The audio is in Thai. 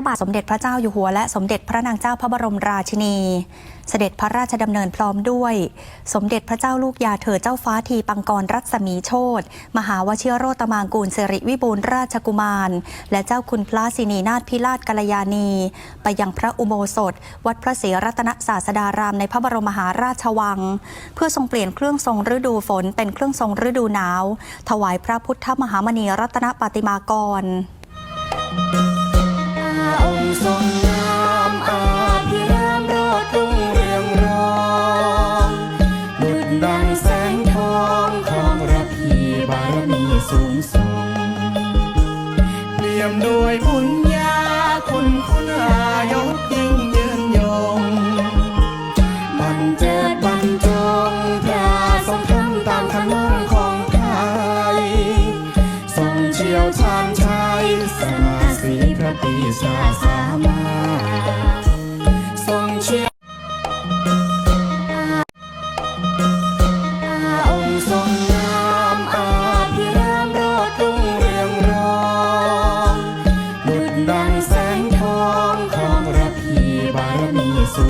ระบาทสมเด็จพระเจ้าอยู่หัวและสมเด็จพระนางเจ้าพระบรมราชินีเสด็จพระราชดำเนินพร้อมด้วยสมเด็จพระเจ้าลูกยาเธอเจ้าฟ้าทีปังกรรัศมีโชติมหาวชิโรตมางกูลสิริวิบูลย์ราชกุมารและเจ้าคุณพระสินีนาถพิราชกัลยาณีไปยังพระอุโบสถวัดพระศรีรัตนศาสดารามในพระบรมมหาราชวังเพื่อทรงเปลี่ยนเครื่องทรงฤดูฝนเป็นเครื่องทรงฤดูหนาวถวายพระพุทธมหามณีรัตนปาติมากรองค์ทรงงามอาภิรามรอดรุ่งเรืองรองดุจดังแสงทองของระพีบารมีสูงส่งเปี่ยมด้วยบุญญาคุณายศยิ่งยืนยงบันเจิดบรรจงพระทรงทำตามขนงของไทยทรงเชี่ยวชาญชัยสง่าสีพระปีชาสามัญ